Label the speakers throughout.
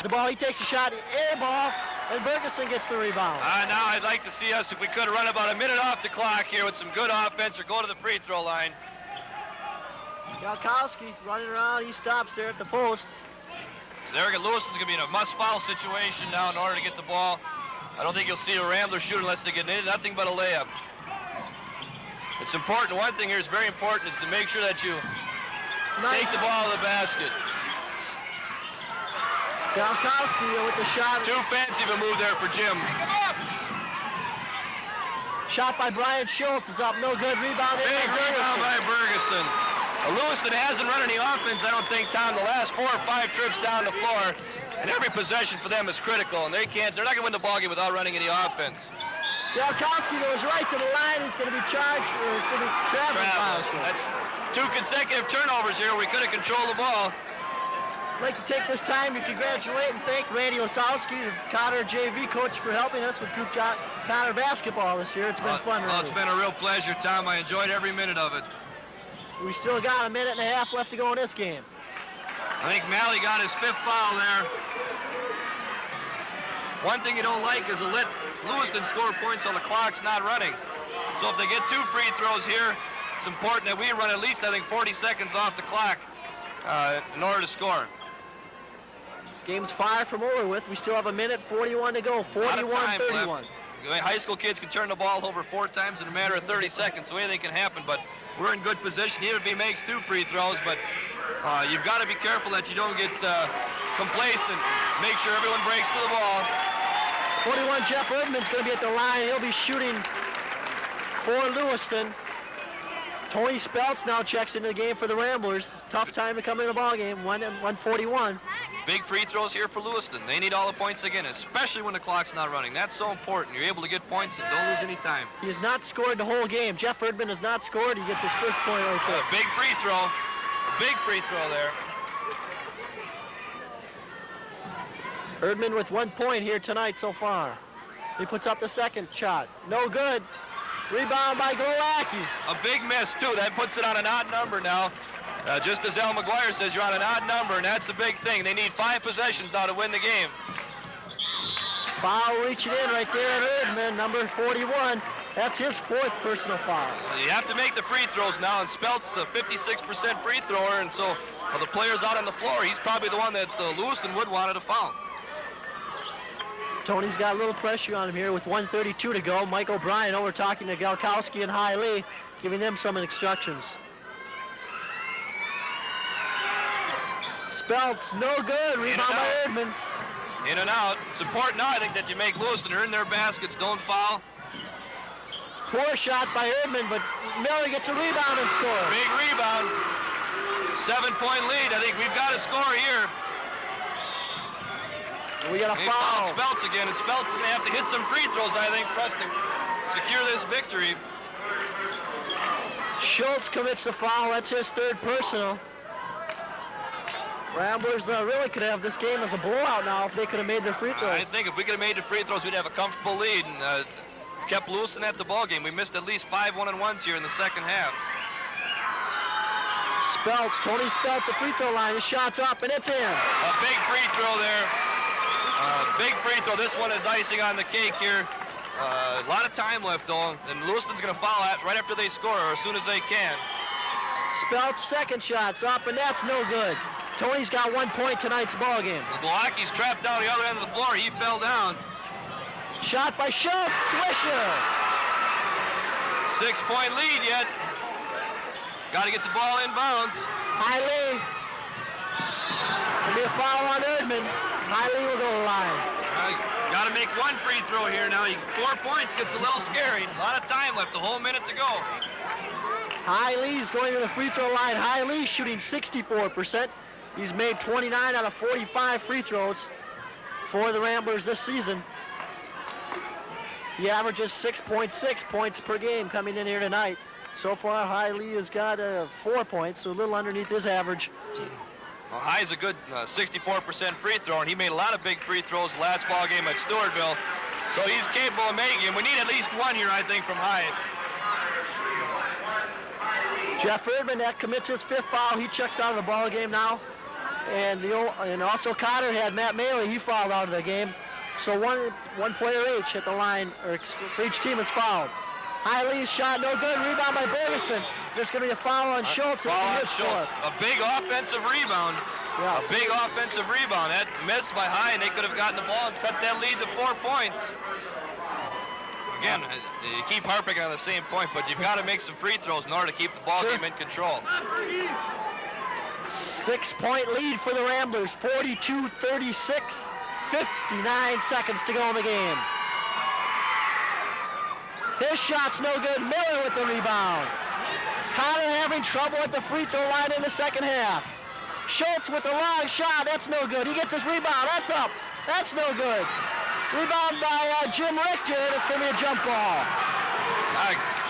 Speaker 1: the ball. He takes a shot. Air ball. And Bergeson gets the rebound.
Speaker 2: Now I'd like to see us, if we could, run about a minute off the clock here with some good offense or go to the free throw line.
Speaker 1: Galkowski running around. He stops there at the post.
Speaker 2: There again, Lewiston's going to be in a must-foul situation now in order to get the ball. I don't think you'll see a Rambler shoot unless they get nothing but a layup. It's important. One thing here is very important is to make sure that you take the ball to the basket.
Speaker 1: Galkowski with the shot.
Speaker 2: Too fancy of a move there for Jim.
Speaker 1: Shot by Brian Schultz. It's up. No good. Rebound.
Speaker 2: Big rebound by Bergeson. Lewiston hasn't run any offense, I don't think, Tom, the last 4 or 5 trips down the floor. And every possession for them is critical, and they're not going to win the ballgame without running any offense.
Speaker 1: Galkowski goes right to the line. He's going to be charged. It's going to be travel violation.
Speaker 2: That's 2 consecutive turnovers here. We could have controlled the ball.
Speaker 1: I'd like to take this time to congratulate and thank Randy Osowski, the Cotter JV coach, for helping us with Group Cotter basketball this year. It's been fun.
Speaker 2: Well, it's been a real pleasure, Tom. I enjoyed every minute of it.
Speaker 1: We still got a minute and a half left to go in this game.
Speaker 2: I think Malley got his 5th foul there. One thing you don't like is to let Lewiston score points while the clock's not running. So if they get 2 free throws here, it's important that we run at least, I think, 40 seconds off the clock in order to score.
Speaker 1: This game's far from over with. We still have a minute 41 to go. 41-31.
Speaker 2: High school kids can turn the ball over 4 times in a matter of 30 seconds, so anything can happen, but we're in good position, even if he makes 2 free throws, but you've got to be careful that you don't get complacent. Make sure everyone breaks to the ball.
Speaker 1: 41, Jeff Erdman's going to be at the line. He'll be shooting for Lewiston. Tony Speltz now checks into the game for the Ramblers. Tough time to come in the ball game. 141.
Speaker 2: Big free throws here for Lewiston. They need all the points again, especially when the clock's not running. That's so important. You're able to get points and don't lose any time.
Speaker 1: He has not scored the whole game. Jeff Erdman has not scored. He gets his first point right there.
Speaker 2: Big free throw. A big free throw there.
Speaker 1: Erdman with 1 point here tonight so far. He puts up the second shot. No good. Rebound by Glowacki.
Speaker 2: A big miss, too. That puts it on an odd number now. Just as Al McGuire says, you're on an odd number, and that's the big thing. They need 5 possessions now to win the game.
Speaker 1: Foul reaching in right there at Erdman, number 41. That's his 4th personal foul.
Speaker 2: You have to make the free throws now, and Spelt's a 56% free thrower, and so the players out on the floor, he's probably the one that Lewiston would want to foul.
Speaker 1: Tony's got a little pressure on him here with 1:32 to go. Mike O'Brien over talking to Galkowski and High Lee, giving them some instructions. Speltz, no good. Rebound by Erdman.
Speaker 2: In and out. It's important now, I think, that you make Lewiston earn their baskets. Don't foul.
Speaker 1: Poor shot by Erdman, but Miller gets a rebound and scores.
Speaker 2: Big rebound. 7-point lead. I think we've got a score here.
Speaker 1: We got a foul.
Speaker 2: Speltz again, and Speltz is going to have to hit some free throws, I think, for us to secure this victory.
Speaker 1: Schultz commits the foul. That's his 3rd personal. Ramblers really could have this game as a blowout now if they could have made their free throws.
Speaker 2: I think if we could have made the free throws, we'd have a comfortable lead and kept Lewiston at the ball game. We missed at least 5 1-and-1s here in the second half.
Speaker 1: Speltz, Tony Speltz, the free throw line. His shot's up, and it's in.
Speaker 2: A big free throw there. Big free throw. This one is icing on the cake here. A lot of time left, though, and Lewiston's going to foul right after they score, or as soon as they can.
Speaker 1: Speltz, second shot's up, and that's no good. Tony's got 1 point tonight's ball game.
Speaker 2: Blacky's trapped down the other end of the floor. He fell down.
Speaker 1: Shot by Schultz. Swisher.
Speaker 2: 6-point lead yet. Got to get the ball in bounds.
Speaker 1: High Lee. There'll be a foul on Erdman. High Lee will go to the line.
Speaker 2: Got to make 1 free throw here now. 4 points gets a little scary. A lot of time left. A whole minute to go.
Speaker 1: High Lee's going to the free throw line. High Lee shooting 64%. He's made 29 out of 45 free throws for the Ramblers this season. He averages 6.6 points per game coming in here tonight. So far, High Lee has got 4 points, so a little underneath his average.
Speaker 2: Well, High's a good 64% free thrower, and he made a lot of big free throws last ball game at Stewartville. So he's capable of making them. We need at least 1 here, I think, from High.
Speaker 1: Jeff Erdman, that commits his 5th foul. He checks out of the ball game now. And also Cotter had Matt Maley. He fouled out of the game. So one player each at the line, or for each team is fouled. Hiley's shot no good. Rebound by Bergeson. There's going to be a foul on Schultz.
Speaker 2: Foul on Schultz. A big offensive rebound.
Speaker 1: Yeah.
Speaker 2: A big offensive rebound. That missed by High, and they could have gotten the ball and cut that lead to 4 points. Again, you keep harping on the same point, but you've got to make some free throws in order to keep the ball game in control.
Speaker 1: 6-point lead for the Ramblers. 42-36. 59 seconds to go in the game. His shot's no good. Miller with the rebound. Cotter having trouble at the free throw line in the second half. Schultz with the long shot. That's no good. He gets his rebound. That's up. That's no good. Rebound by Jim Richter, and it's going to be a jump ball.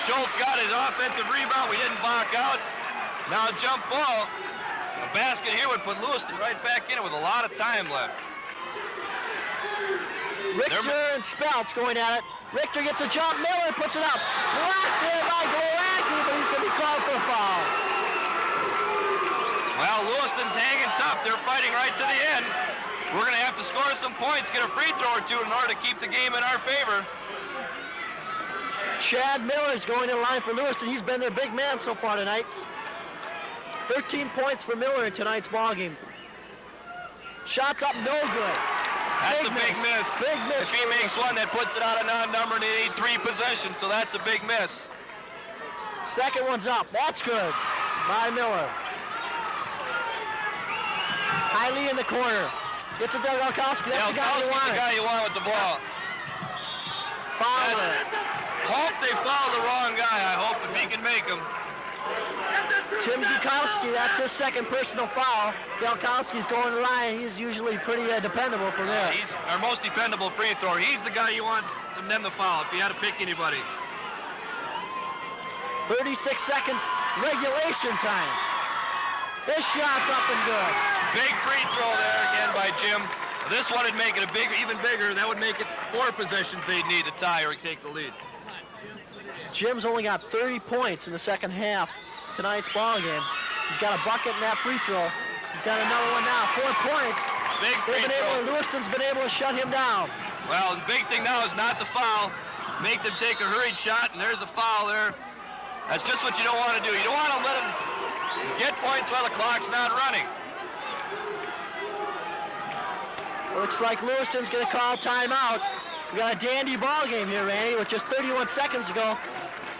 Speaker 2: Schultz got his offensive rebound. We didn't block out. Now a jump ball. A basket here would put Lewiston right back in it with a lot of time left.
Speaker 1: Richter and Speltz going at it. Richter gets a jump. Miller puts it up. Blocked there by Glowacki, but he's going to be called for a foul.
Speaker 2: Well, Lewiston's hanging tough. They're fighting right to the end. We're going to have to score some points, get a free throw or two in order to keep the game in our favor.
Speaker 1: Chad Miller's going in line for Lewiston. He's been their big man so far tonight. 13 points for Miller in tonight's ballgame. Shots up, no good.
Speaker 2: That's a big miss.
Speaker 1: Big miss.
Speaker 2: If he makes one, that puts it on a non-number, and they need 3 possessions, so that's a big miss.
Speaker 1: Second one's up. That's good by Miller. Hiley in the corner. Gets it to Delkowski. That's the guy you want.
Speaker 2: The guy you want with the ball.
Speaker 1: Fowler.
Speaker 2: Hope they foul the wrong guy, I hope, if he can make them.
Speaker 1: Tim Delkowski, that's his second personal foul. Delkowski's going to the line. He's usually pretty dependable from there.
Speaker 2: He's our most dependable free thrower. He's the guy you want from them to foul if you had to pick anybody.
Speaker 1: 36 seconds, regulation time. This shot's up and good.
Speaker 2: Big free throw there again by Jim. This one would make it even bigger. That would make it 4 possessions they'd need to tie or take the lead.
Speaker 1: Jim's only got 30 points in the second half tonight's ball game. He's got a bucket in that free throw. He's got another one now. 4 points.
Speaker 2: Big free throw.
Speaker 1: Lewiston's been able to shut him down.
Speaker 2: Well, the big thing now is not to foul. Make them take a hurried shot, and there's a foul there. That's just what you don't want to do. You don't want to let them get points while the clock's not running.
Speaker 1: Looks like Lewiston's going to call timeout. We got a dandy ball game here, Randy, with just 31 seconds to go.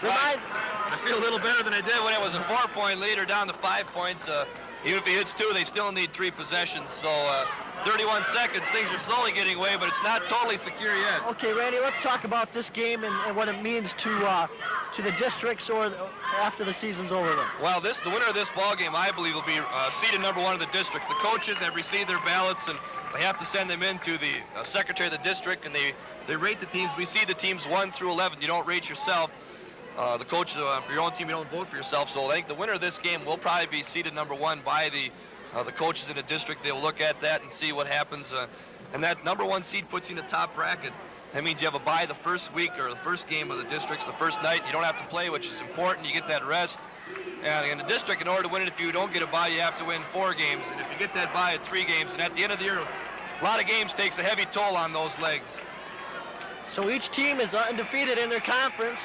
Speaker 2: I feel a little better than I did when it was a 4-point lead or down to 5 points. Even if he hits 2, they still need 3 possessions. So 31 seconds, things are slowly getting away, but it's not totally secure yet.
Speaker 1: Okay, Randy, let's talk about this game and what it means to the districts or after the season's over then.
Speaker 2: Well, the winner of this ball game, I believe, will be seeded number 1 in the district. The coaches have received their ballots, and they have to send them in to the secretary of the district, and they rate the teams. We see the teams 1 through 11. You don't rate yourself. The coaches, for your own team, you don't vote for yourself. So I think the winner of this game will probably be seeded number 1 by the coaches in the district. They'll look at that and see what happens. And that number 1 seed puts you in the top bracket. That means you have a bye the first week or the first game of the districts, the first night. You don't have to play, which is important. You get that rest. And in the district, in order to win it, if you don't get a bye, you have to win 4 games. And if you get that bye at 3 games, and at the end of the year, a lot of games takes a heavy toll on those legs.
Speaker 1: So each team is undefeated in their conference.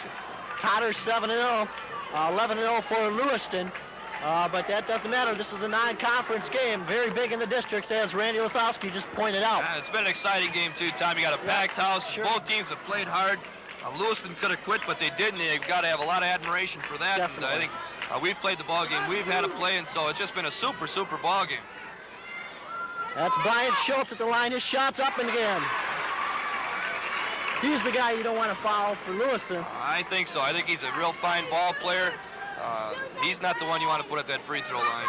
Speaker 1: Cotter 7-0, 11-0 for Lewiston. But that doesn't matter. This is a non-conference game, very big in the districts, as Randy Lisowski just pointed out.
Speaker 2: It's been an exciting game, too, Tom. You got a packed house. Sure. Both teams have played hard. Lewiston could have quit, but they didn't. They've got to have a lot of admiration for that.
Speaker 1: Definitely.
Speaker 2: And I think we've played the ball game. We've had to play, and so it's just been a super, super ball game.
Speaker 1: That's Brian Schultz at the line. His shot's up and again. He's the guy you don't want to foul for Lewiston.
Speaker 2: I think so. I think he's a real fine ball player. He's not the one you want to put at that free throw line.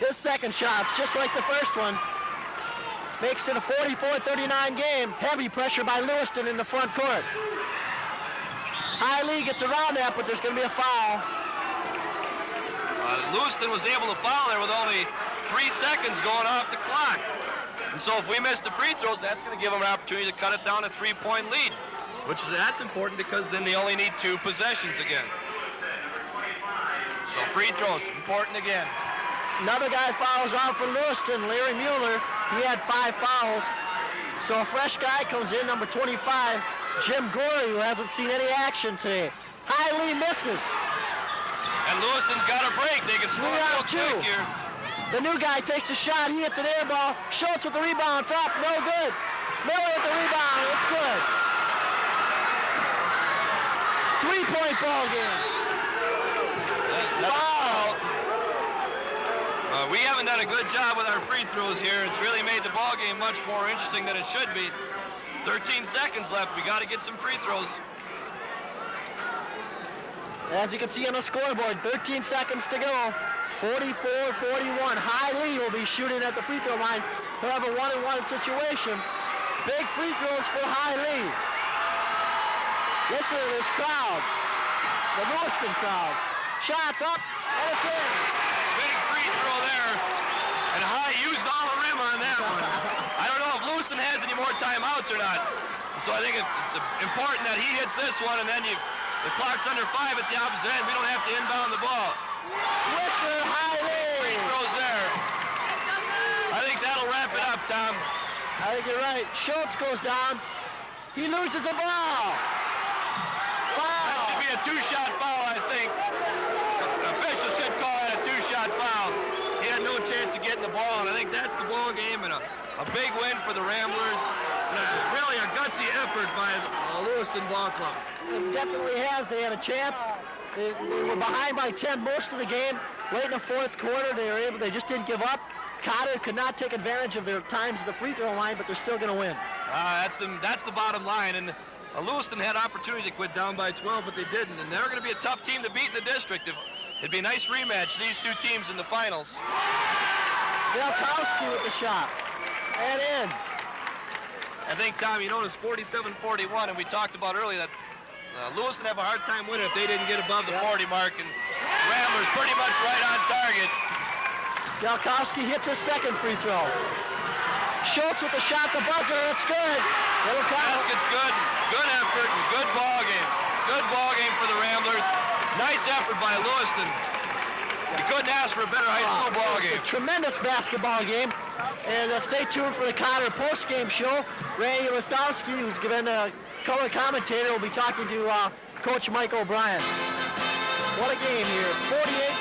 Speaker 1: His second shot's just like the first one. Makes it a 44-39 game. Heavy pressure by Lewiston in the front court. Hiley gets around that, but there's going to be a foul.
Speaker 2: Lewiston was able to foul there with only 3 seconds going off the clock. And so if we miss the free throws, that's going to give them an opportunity to cut it down to 3-point lead, that's important because then they only need 2 possessions again. So free throws, important again.
Speaker 1: Another guy fouls out for Lewiston, Larry Mueller. He had 5 fouls. So a fresh guy comes in, number 25, Jim Gorey, who hasn't seen any action today. Hiley misses.
Speaker 2: And Lewiston's got a break. They can score real quick here.
Speaker 1: The new guy takes a shot. He hits an air ball. Schultz with the rebound. It's up. No good. Miller with the rebound. It's good. 3-point ball game. Wow.
Speaker 2: We haven't done a good job with our free throws here. It's really made the ball game much more interesting than it should be. 13 seconds left. We got to get some free throws.
Speaker 1: As you can see on the scoreboard, 13 seconds to go. 44-41. Hiley will be shooting at the free throw line. He'll have a 1-on-1 situation. Big free throws for Hiley. Listen to this crowd. The Lewiston crowd. Shots up, and it's in.
Speaker 2: Big free throw there. And High used all the rim on that one. I don't know if Lewiston has any more timeouts or not. So I think it's important that he hits this one, and then the clock's under 5 at the opposite end. We don't have to inbound the ball.
Speaker 1: Swisher, Hiley.
Speaker 2: Free throws there. I think that'll wrap it up, Tom.
Speaker 1: I think you're right. Schultz goes down. He loses the ball.
Speaker 2: That should be a 2-shot foul, I think. The official should call that a 2-shot foul. He had no chance of getting the ball, and I think that's the ball game and a big win for the Ramblers. Really a gutsy effort by the Lewiston Ball Club.
Speaker 1: It definitely has. They had a chance. They were behind by 10 most of the game. Late in the fourth quarter, they just didn't give up. Cotter could not take advantage of their times at the free throw line, but they're still going to win.
Speaker 2: That's the bottom line. And Lewiston had opportunity to quit down by 12, but they didn't. And they're going to be a tough team to beat in the district. It'd be a nice rematch, these two teams in the finals.
Speaker 1: Belkowski with the shot. And in.
Speaker 2: I think, Tom, you noticed 47-41, and we talked about earlier that Lewiston have a hard time winning if they didn't get above the 40 mark, and Ramblers pretty much right on target.
Speaker 1: Belkowski hits his second free throw. Schultz with the shot, the buzzer, it's good.
Speaker 2: Basket's good, good effort, and good ball game. Good ball game for the Ramblers. Nice effort by Lewiston. You couldn't ask for a better high school ball game.
Speaker 1: A tremendous basketball game. And stay tuned for the Cotter post-game show. Randy Lisowski, who's given a color commentator, will be talking to Coach Mike O'Brien. What a game here.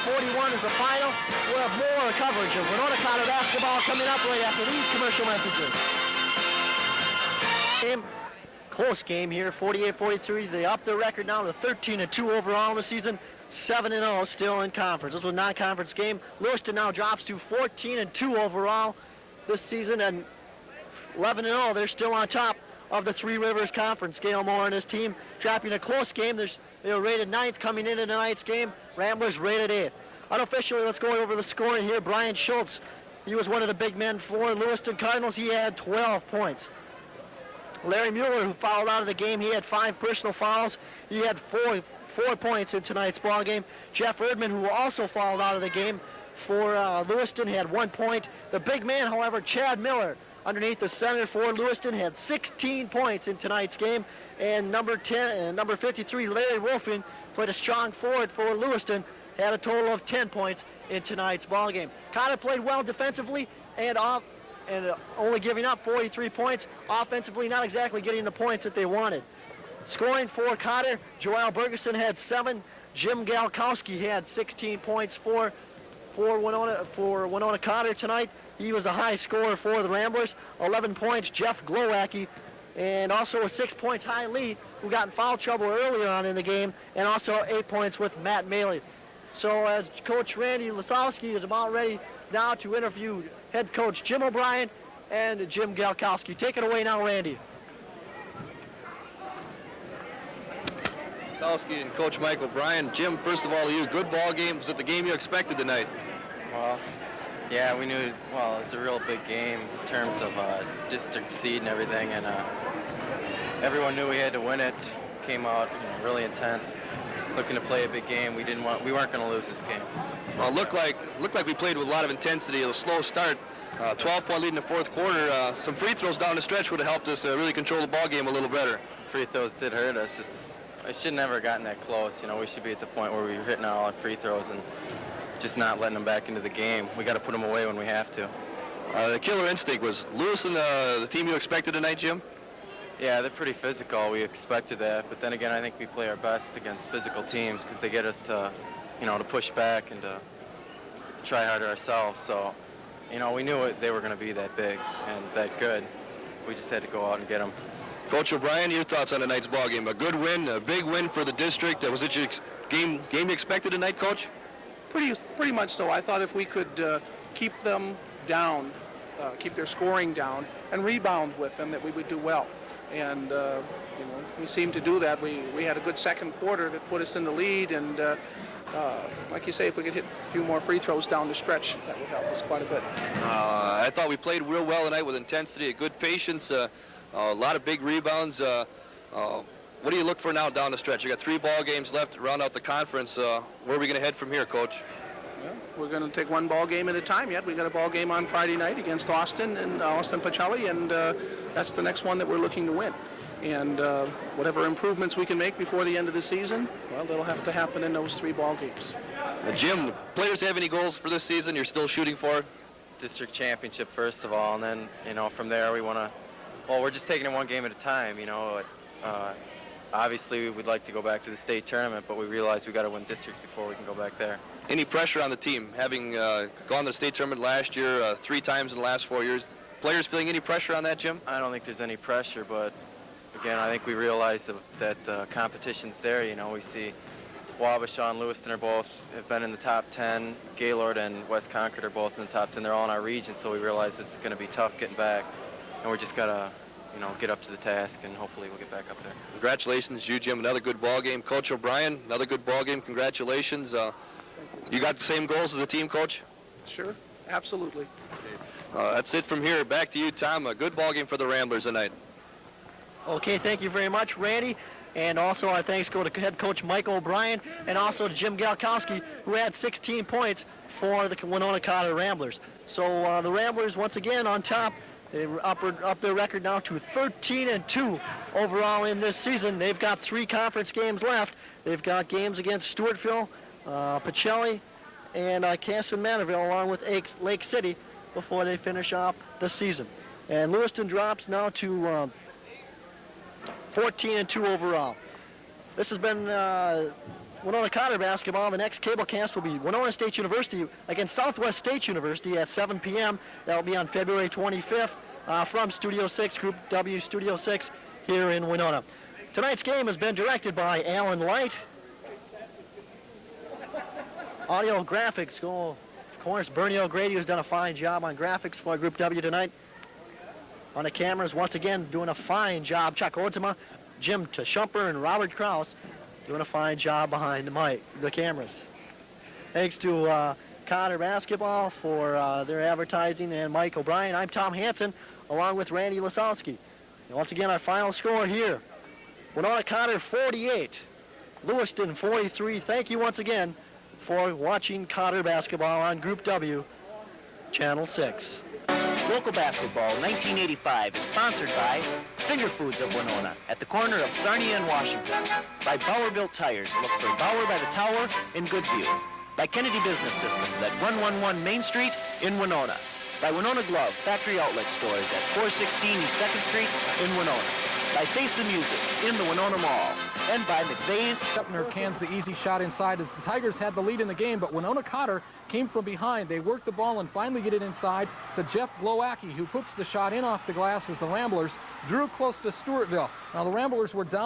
Speaker 1: 48-41 is the final. We'll have more coverage of Winona Cotter basketball coming up right after these commercial messages. Close game here, 48-43. They up their record now to 13-2 overall in the season. 7-0 still in conference. This was a non-conference game. Lewiston now drops to 14-2 overall this season, and 11-0. They're still on top of the Three Rivers Conference. Gail Moore and his team dropping a close game. They were rated 9th coming into tonight's game. Ramblers rated 8th. Unofficially, let's go over the scoring here. Brian Schultz, he was one of the big men for Lewiston Cardinals. He had 12 points. Larry Mueller, who fouled out of the game, he had 5 personal fouls. He had 4 points in tonight's ball game. Jeff Erdman, who also fouled out of the game for Lewiston, had 1 point. The big man, however, Chad Miller, underneath the center for Lewiston, had 16 points in tonight's game. And number 53, Larry Wolfing, played a strong forward for Lewiston, had a total of 10 points in tonight's ball game. Cotter played well defensively and only giving up 43 points. Offensively, not exactly getting the points that they wanted. Scoring for Cotter, Joel Bergeson had 7. Jim Galkowski had 16 points for Winona Cotter tonight. He was a high scorer for the Ramblers. 11 points, Jeff Glowacki. And also with 6 points, High Lee, who got in foul trouble earlier on in the game. And also 8 points with Matt Maley. So as Coach Randy Lisowski is about ready now to interview head coach Jim O'Brien and Jim Galkowski. Take it away now, Randy.
Speaker 2: Lisowski and Coach Mike O'Brien. Jim, first of all, you good ball game. Was it the game you expected tonight?
Speaker 3: Well, yeah, we knew, it's a real big game in terms of district seed and everything, and everyone knew we had to win it. Came out really intense, looking to play a big game. We weren't going to lose this game.
Speaker 2: Well, looked like we played with a lot of intensity. It was a slow start. 12-point lead in the fourth quarter. Some free throws down the stretch would have helped us really control the ball game a little better.
Speaker 3: Free throws did hurt us. I should never have gotten that close. We should be at the point where we were hitting all our free throws, and just not letting them back into the game. We got to put them away when we have to.
Speaker 2: The killer instinct, was Lewiston the team you expected tonight, Jim?
Speaker 3: Yeah, they're pretty physical. We expected that, but then again, I think we play our best against physical teams because they get us to, to push back and to try harder ourselves. So, we knew they were going to be that big and that good. We just had to go out and get them.
Speaker 2: Coach O'Brien, your thoughts on tonight's ball game? A good win, a big win for the district. Was it your game you expected tonight, Coach?
Speaker 4: Pretty much so. I thought if we could keep them down, keep their scoring down, and rebound with them, that we would do well. And we seemed to do that. We had a good second quarter that put us in the lead, and like you say, if we could hit a few more free throws down the stretch, that would help us quite a bit.
Speaker 2: I thought we played real well tonight with intensity, a good patience, a lot of big rebounds. What do you look for now down the stretch? You got 3 ball games left to round out the conference. Where are we going to head from here, Coach?
Speaker 4: Well, we're going to take one ball game at a time yet. We got a ball game on Friday night against Austin and Austin Pacelli, and that's the next one that we're looking to win. And whatever improvements we can make before the end of the season, well, that'll have to happen in those 3 ball games.
Speaker 2: Jim, players have any goals for this season you're still shooting for?
Speaker 3: District championship first of all, and then from there we want to. Well, we're just taking it one game at a time. Obviously we'd like to go back to the state tournament, but we realize we got to win districts before we can go back there.
Speaker 2: Any pressure on the team, having gone to the state tournament last year, 3 times in the last 4 years? Players feeling any pressure on that, Jim?
Speaker 3: I don't think there's any pressure, but again, I think we realize that competition's there. We see Wabasha and Lewiston have been in the top 10. Gaylord and West Concord are both in the top 10. They're all in our region, so we realize it's going to be tough getting back, and we just got to get up to the task, and hopefully we'll get back up there.
Speaker 2: Congratulations, you, Jim. Another good ball game. Coach O'Brien, another good ball game. Congratulations. You got the same goals as the team, Coach?
Speaker 4: Sure, absolutely.
Speaker 2: That's it from here. Back to you, Tom. A good ball game for the Ramblers tonight.
Speaker 1: Okay, thank you very much, Randy. And also our thanks go to head coach Mike O'Brien and also to Jim Galkowski, who had 16 points for the Winona Cotter Ramblers. So the Ramblers, once again, on top. They've up their record now to 13-2 overall in this season. They've got 3 conference games left. They've got games against Stewartville, Pacelli, and Casson Manorville, along with Lake City, before they finish off the season. And Lewiston drops now to 14-2 overall. This has been Winona Cotter basketball. The next cable cast will be Winona State University against Southwest State University at 7 p.m. That will be on February 25th from Studio 6, Group W Studio 6 here in Winona. Tonight's game has been directed by Alan Light. Audio graphics go, of course, Bernie O'Grady, who's done a fine job on graphics for Group W tonight. On the cameras, once again, doing a fine job. Chuck Odzema, Jim Tschumper, and Robert Krause doing a fine job behind the cameras. Thanks to Cotter Basketball for their advertising and Mike O'Brien. I'm Tom Hansen, along with Randy Lasowski. And once again, our final score here. Winona Cotter 48, Lewiston 43. Thank you once again for watching Cotter Basketball on Group W, Channel 6.
Speaker 5: Local Basketball 1985 is sponsored by Finger Foods of Winona at the corner of Sarnia and Washington. By Bauer Built Tires. Look for Bauer by the Tower in Goodview. By Kennedy Business Systems at 111 Main Street in Winona. By Winona Glove Factory Outlet Stores at 416 East 2nd Street in Winona. By Face of Music in the Winona Mall. And by McVeigh's.
Speaker 6: Stepner cans the easy shot inside as the Tigers had the lead in the game, but Winona Cotter came from behind. They worked the ball and finally get it inside to Jeff Glowacki, who puts the shot in off the glass as the Ramblers drew close to Stewartville. Now the Ramblers were down.